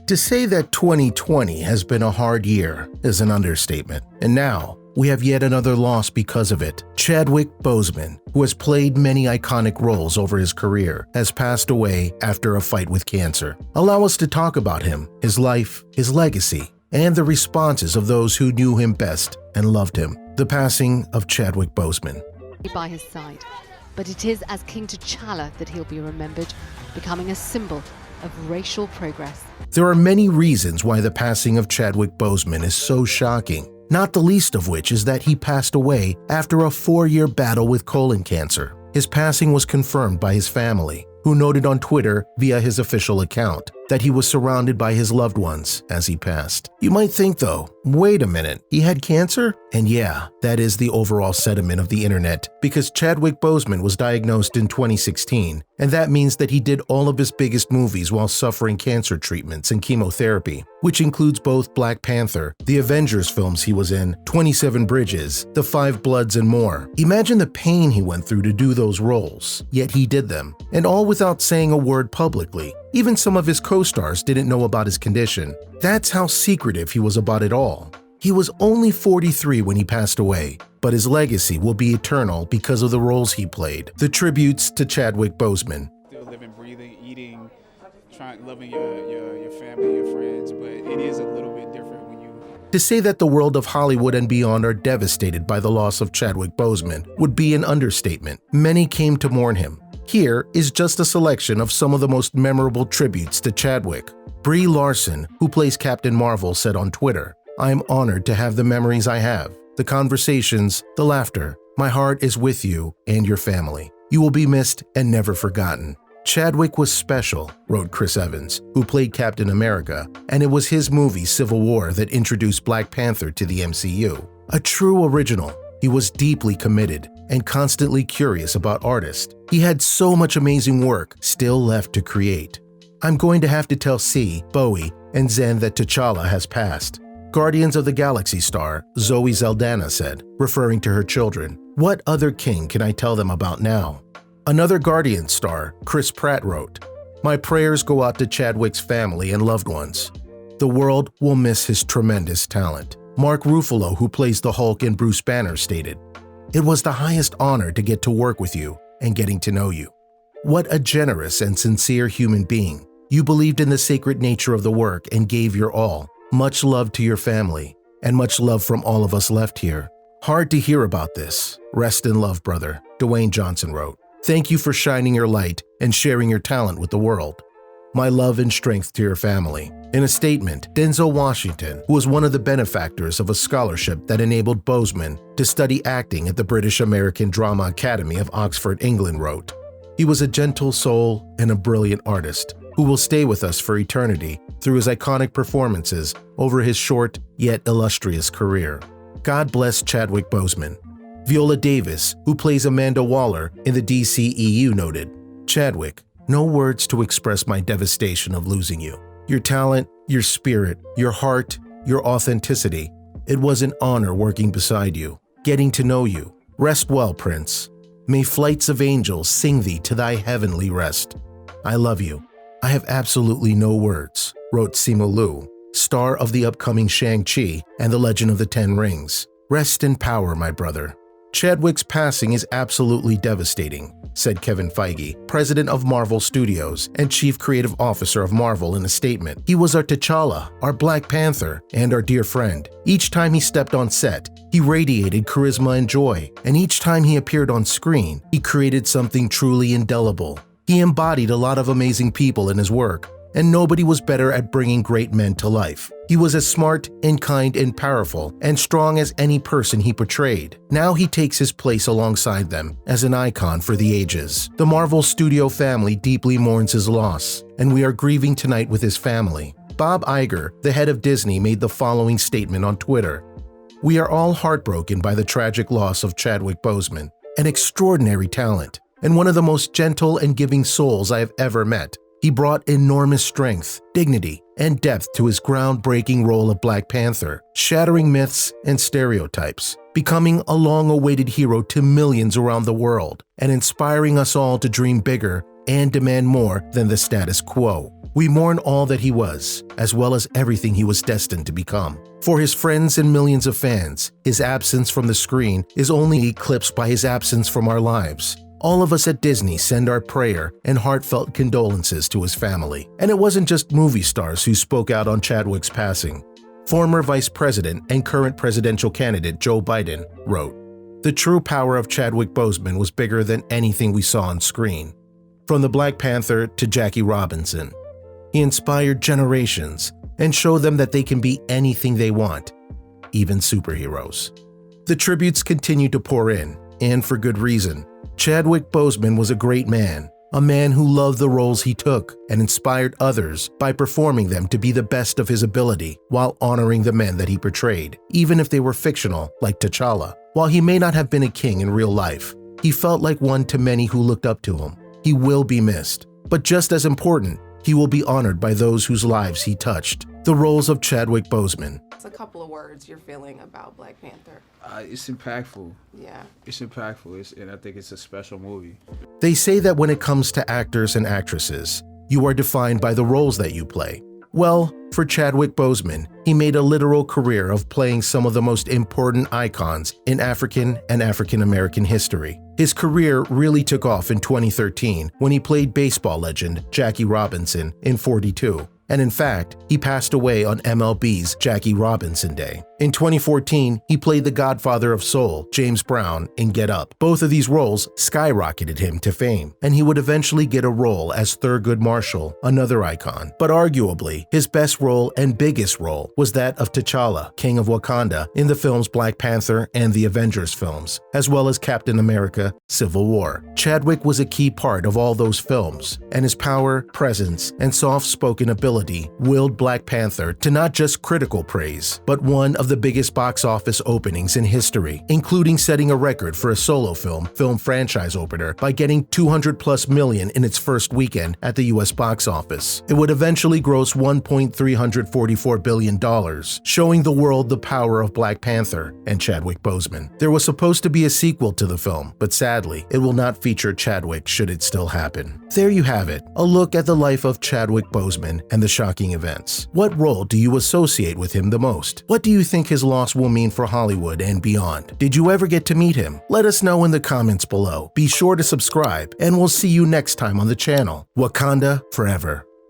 To say that 2020 has been a hard year is an understatement, and now we have yet another loss because of it. Chadwick Boseman, who has played many iconic roles over his career, has passed away after a fight with cancer. Allow us to talk about him, his life, his legacy, and the responses of those who knew him best and loved him. The passing of Chadwick Boseman. By his side, but it is as King T'Challa that he'll be remembered, becoming a symbol of racial progress. There are many reasons why the passing of Chadwick Boseman is so shocking, not the least of which is that he passed away after a 4-year battle with colon cancer. His passing was confirmed by his family, who noted on Twitter via his official account that he was surrounded by his loved ones as he passed. You might think though, wait a minute, he had cancer? And yeah, that is the overall sentiment of the internet, because Chadwick Boseman was diagnosed in 2016, and that means that he did all of his biggest movies while suffering cancer treatments and chemotherapy, which includes both Black Panther, the Avengers films he was in, 27 Bridges, The Five Bloods, and more. Imagine the pain he went through to do those roles, yet he did them, and all without saying a word publicly. Even some of his co-stars didn't know about his condition. That's how secretive he was about it all. He was only 43 when he passed away, but his legacy will be eternal because of the roles he played. The tributes to Chadwick Boseman. Still living, breathing, eating, loving your family, your friends, but it is a little bit different when you... To say that the world of Hollywood and beyond are devastated by the loss of Chadwick Boseman would be an understatement. Many came to mourn him. Here is just a selection of some of the most memorable tributes to Chadwick. Brie Larson, who plays Captain Marvel, said on Twitter, "I am honored to have the memories I have, the conversations, the laughter. My heart is with you and your family. You will be missed and never forgotten." Chadwick was special, wrote Chris Evans, who played Captain America, and it was his movie Civil War that introduced Black Panther to the MCU. A true original, he was deeply committed and constantly curious about artists. He had so much amazing work still left to create. "I'm going to have to tell C, Bowie, and Zen that T'Challa has passed," Guardians of the Galaxy star Zoe Saldana said, referring to her children. "What other king can I tell them about now?" Another Guardians star, Chris Pratt, wrote, "My prayers go out to Chadwick's family and loved ones. The world will miss his tremendous talent." Mark Ruffalo, who plays the Hulk in Bruce Banner, stated, "It was the highest honor to get to work with you and getting to know you. What a generous and sincere human being. You believed in the sacred nature of the work and gave your all. Much love to your family, and much love from all of us left here. Hard to hear about this. Rest in love, brother," Dwayne Johnson wrote. "Thank you for shining your light and sharing your talent with the world. My love and strength to your family." In a statement, Denzel Washington, who was one of the benefactors of a scholarship that enabled Boseman to study acting at the British American Drama Academy of Oxford, England, wrote, "He was a gentle soul and a brilliant artist who will stay with us for eternity through his iconic performances over his short yet illustrious career. God bless Chadwick Boseman." Viola Davis, who plays Amanda Waller in the DCEU, noted, "Chadwick, no words to express my devastation of losing you. Your talent, your spirit, your heart, your authenticity. It was an honor working beside you, getting to know you. Rest well, Prince. May flights of angels sing thee to thy heavenly rest. I love you. I have absolutely no words," wrote Simu Liu, star of the upcoming Shang-Chi and the Legend of the Ten Rings. "Rest in power, my brother." Chadwick's passing is absolutely devastating, said Kevin Feige, president of Marvel Studios and chief creative officer of Marvel, in a statement. "He was our T'Challa, our Black Panther, and our dear friend. Each time he stepped on set, he radiated charisma and joy, and each time he appeared on screen, he created something truly indelible. He embodied a lot of amazing people in his work, and nobody was better at bringing great men to life. He was as smart and kind and powerful and strong as any person he portrayed. Now he takes his place alongside them as an icon for the ages. The Marvel Studio family deeply mourns his loss, and we are grieving tonight with his family." Bob Iger, the head of Disney, made the following statement on Twitter. "We are all heartbroken by the tragic loss of Chadwick Boseman, an extraordinary talent, and one of the most gentle and giving souls I have ever met. He brought enormous strength, dignity, and depth to his groundbreaking role of Black Panther, shattering myths and stereotypes, becoming a long-awaited hero to millions around the world, and inspiring us all to dream bigger and demand more than the status quo. We mourn all that he was, as well as everything he was destined to become. For his friends and millions of fans, his absence from the screen is only eclipsed by his absence from our lives. All of us at Disney send our prayer and heartfelt condolences to his family. And it wasn't just movie stars who spoke out on Chadwick's passing. Former Vice President and current presidential candidate Joe Biden wrote, "The true power of Chadwick Boseman was bigger than anything we saw on screen. From the Black Panther to Jackie Robinson, he inspired generations and showed them that they can be anything they want, even superheroes." The tributes continue to pour in, and for good reason. Chadwick Boseman was a great man, a man who loved the roles he took and inspired others by performing them to be the best of his ability while honoring the men that he portrayed, even if they were fictional, like T'Challa. While he may not have been a king in real life, he felt like one to many who looked up to him. He will be missed, but just as important, he will be honored by those whose lives he touched. The roles of Chadwick Boseman. It's a couple of words you're feeling about Black Panther. It's impactful. Yeah. It's impactful, and I think it's a special movie. They say that when it comes to actors and actresses, you are defined by the roles that you play. Well, for Chadwick Boseman, he made a literal career of playing some of the most important icons in African and African American history. His career really took off in 2013 when he played baseball legend Jackie Robinson in 42. And in fact, he passed away on MLB's Jackie Robinson Day. In 2014, he played the godfather of soul, James Brown, in Get Up. Both of these roles skyrocketed him to fame, and he would eventually get a role as Thurgood Marshall, another icon. But arguably, his best role and biggest role was that of T'Challa, King of Wakanda, in the films Black Panther and the Avengers films, as well as Captain America: Civil War. Chadwick was a key part of all those films, and his power, presence, and soft-spoken ability willed Black Panther to not just critical praise, but one of the biggest box office openings in history, including setting a record for a solo film franchise opener by getting $200+ million in its first weekend at the US box office. It would eventually gross $1.344 billion, showing the world the power of Black Panther and Chadwick Boseman. There was supposed to be a sequel to the film, but sadly, it will not feature Chadwick should it still happen. There you have it, a look at the life of Chadwick Boseman and the shocking events. What role do you associate with him the most? What do you think his loss will mean for Hollywood and beyond? Did you ever get to meet him? Let us know in the comments below. Be sure to subscribe, and we'll see you next time on the channel. Wakanda forever.